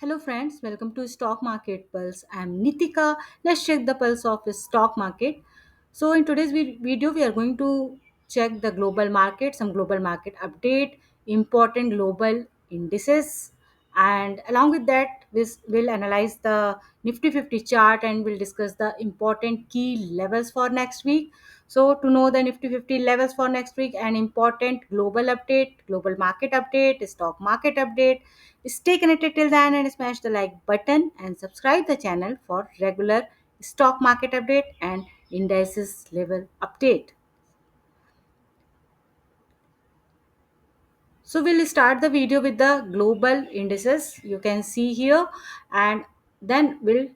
Hello friends, welcome to Stock Market Pulse. I'm Nitika. Let's check the pulse of the stock market. So in today's video, we are going to check the global market, some global market update, important global indices, and along with that, we'll analyze the Nifty 50 chart and we'll discuss the important key levels for next week. So to know the Nifty 50 levels for next week and important global update, global market update, stock market update, stay connected till then and smash the like button and subscribe the channel for regular stock market update and indices level update. So we'll start the video with the global indices you can see here, and then we'll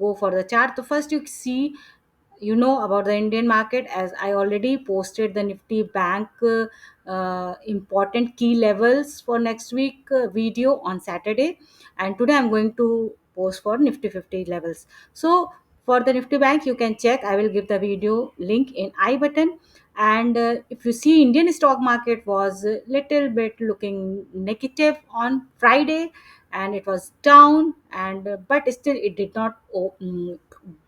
go for the chart. So first you see, about the Indian market, as I already posted the Nifty Bank important key levels for next week video on Saturday, and today I'm going to post for Nifty 50 levels. So for the Nifty Bank you can check. I will give the video link in I button. And if you see, Indian stock market was a little bit looking negative on Friday, and it was down, and but still it did not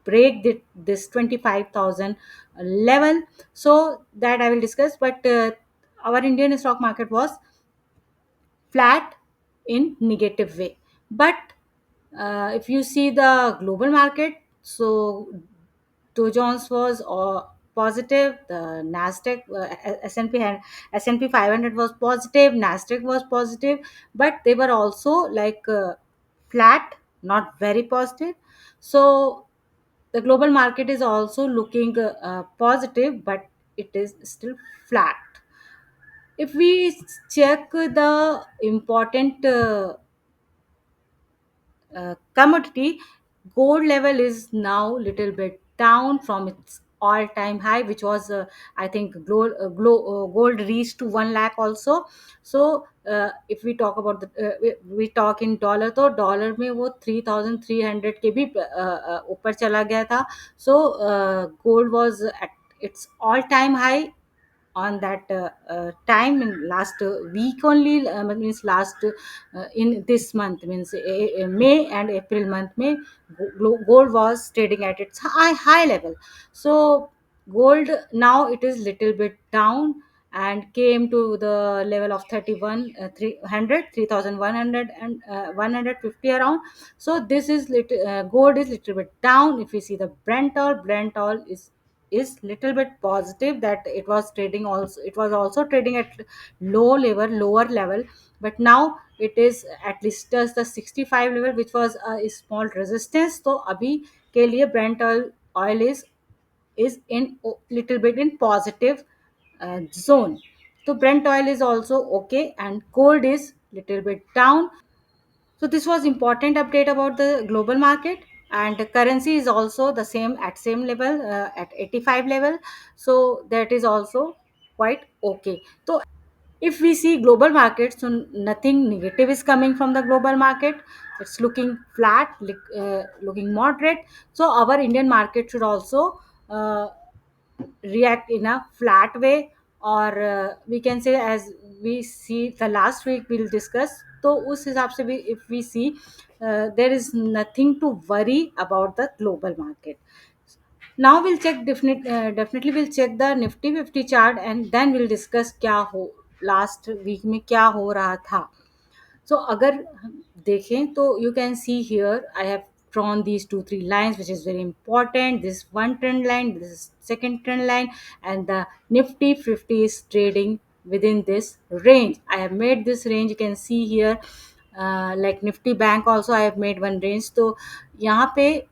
break this 25,000 level. So that I will discuss. But our Indian stock market was flat in negative way. But if you see the global market, so Dow Jones was positive. The Nasdaq, S&P 500 was positive. Nasdaq was positive, but they were also like flat, not very positive. So the global market is also looking positive, but it is still flat. If we check the important commodity, gold level is now little bit down from its all time high, which was I think gold reached to 1 lakh also. So if we talk about we talk in dollar, तो dollar में वो 3,300 के भी ऊपर चला गया था. So gold was at its all time high on that time in last week only, means last in this month, means May and April month may gold was trading at its high level. So gold now it is little bit down and came to the level of 31 300 and 150 around. So this is gold is little bit down. If we see the Brent oil is little bit positive, that it was also trading at lower level, but now it is at least just the 65 level, which was a small resistance. So abhi ke liye Brent oil is in little bit in positive zone. So Brent oil is also okay, and gold is little bit down. So this was important update about the global market, and the currency is also the same at same level at 85 level. So that is also quite okay. So if we see global market, so nothing negative is coming from the global market. It's looking flat, looking moderate. So our Indian market should also react in a flat way, or we can say, as we see the last week we'll discuss. तो उस हिसाब से भी if we see, there is nothing to worry about the global market. Now we'll check, definitely we'll check the Nifty 50 chart, and then we'll discuss क्या हो last week में क्या हो रहा था. So अगर हम देखें तो you can see here I have drawn these 2 3 lines, which is very important. This one trend line, this is second trend line, and the Nifty 50 is trading within this range. I have made this range, you can see here. Like Nifty Bank also I have made one range. तो यहाँ पे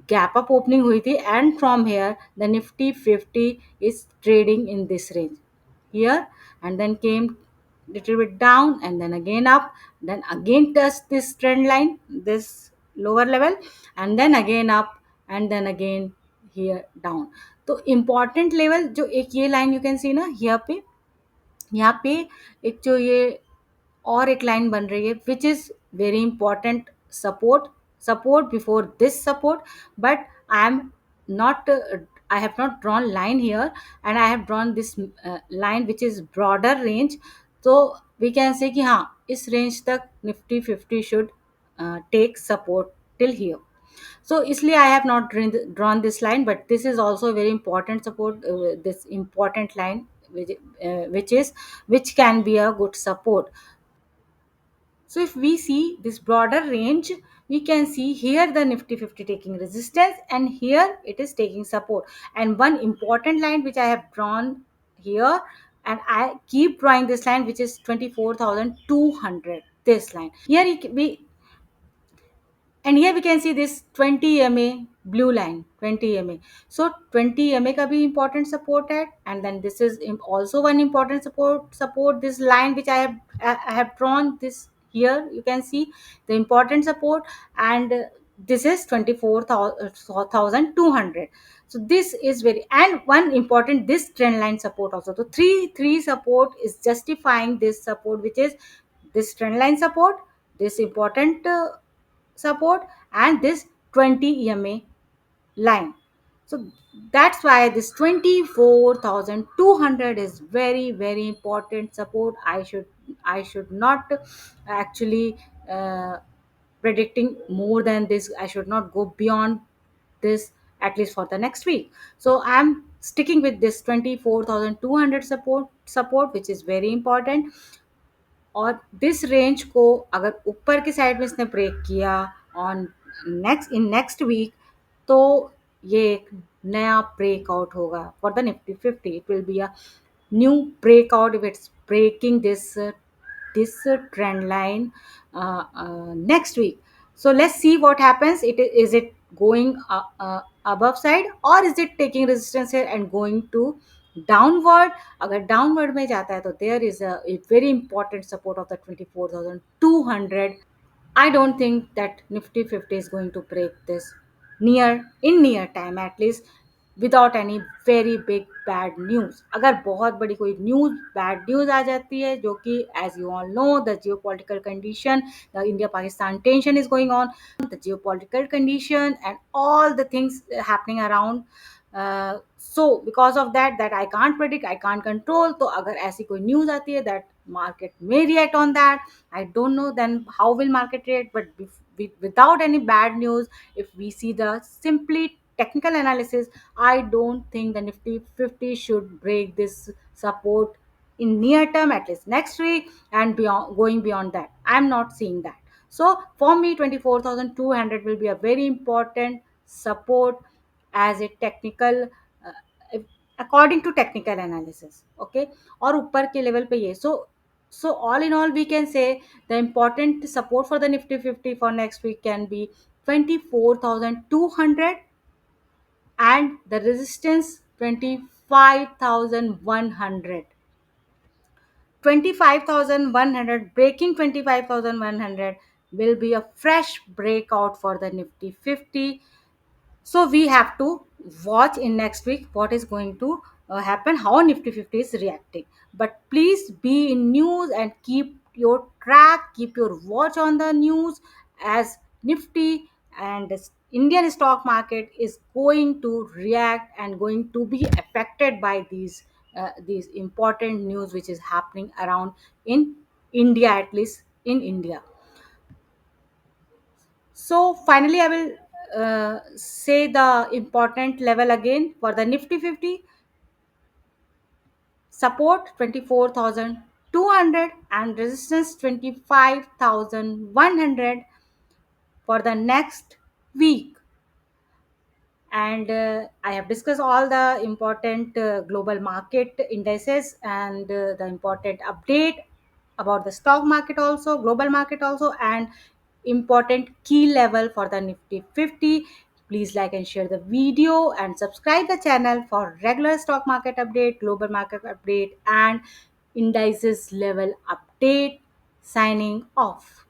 gap up opening हुई थी, and from here the Nifty 50 is trading in this range here, and then came little bit down and then again up, then again touched this trend line, this lower level, and then again up, and then again here down. तो important level जो एक ये line you can see ना यहाँ पे एक जो ये और एक लाइन बन रही है, which is very important support before this support. But I am not I have not drawn line here, and I have drawn this line which is broader range. So we can say कि हाँ, इस range तक Nifty 50 should take support till here. So इसलिए I have not drawn this line, but this is also a very important support, this important line, which is, which can be a good support. So if we see this broader range, we can see here the Nifty 50 taking resistance, and here it is taking support. And one important line which I have drawn here, and I keep drawing this line, which is 24,200. This line here, and here we can see this 20 ma blue line, 20 ma. So 20 ma ka bhi important support hai, and then this is also one important support, this line which I have drawn this here. You can see the important support, and this is 24,200. So this is very, and one important, this trend line support also. So three support is justifying this support, which is this trend line support, this important support, and this 20 EMA line. So that's why this 24,200 is very very important support. I should not actually predicting more than this. I should not go beyond this, at least for the next week. So I'm sticking with this 24,200 support, which is very important. और this range को अगर ऊपर की side में इसने break किया on next week, तो ये एक नया ब्रेकआउट होगा for the Nifty 50. It will be a new breakout if it's breaking this trend line next week. So let's see what happens. Is it going above side, or is it taking resistance here and going to downward? अगर downward में जाता है तो there is a very important support of the 24,200. I don't think that Nifty 50 is going to break this near time, at least, without any very big bad news. अगर बहुत बड़ी कोई bad news आ जाती है, जो कि as you all know, the geopolitical condition, the India-Pakistan tension is going on, the geopolitical condition and all the things happening around. So because of that I can't predict, I can't control. तो अगर ऐसी कोई news आती है that market may react on that, I don't know then how will market react. But without any bad news, if we see the simply technical analysis, I don't think the Nifty 50 should break this support in near term, at least next week, and beyond, going beyond that I'm not seeing that. So for me 24,200 will be a very important support as a technical, according to technical analysis. Okay, और ऊपर के level पे ये. So all in all, we can say the important support for the Nifty 50 for next week can be 24,200, and the resistance 25,100. 25,100, breaking 25,100 will be a fresh breakout for the Nifty 50. So we have to watch in next week what is going to happen, how Nifty 50 is reacting. But please be in news and keep your track, keep your watch on the news, as Nifty and this Indian stock market is going to react and going to be affected by these important news which is happening around in India, at least in India. So finally, I will say the important level again for the Nifty 50. Support 24,200 and resistance 25,100 for the next week. And I have discussed all the important global market indices and the important update about the stock market also, global market also, and important key level for the Nifty 50. Please like and share the video and subscribe the channel for regular stock market update, global market update, and indices level update. Signing off.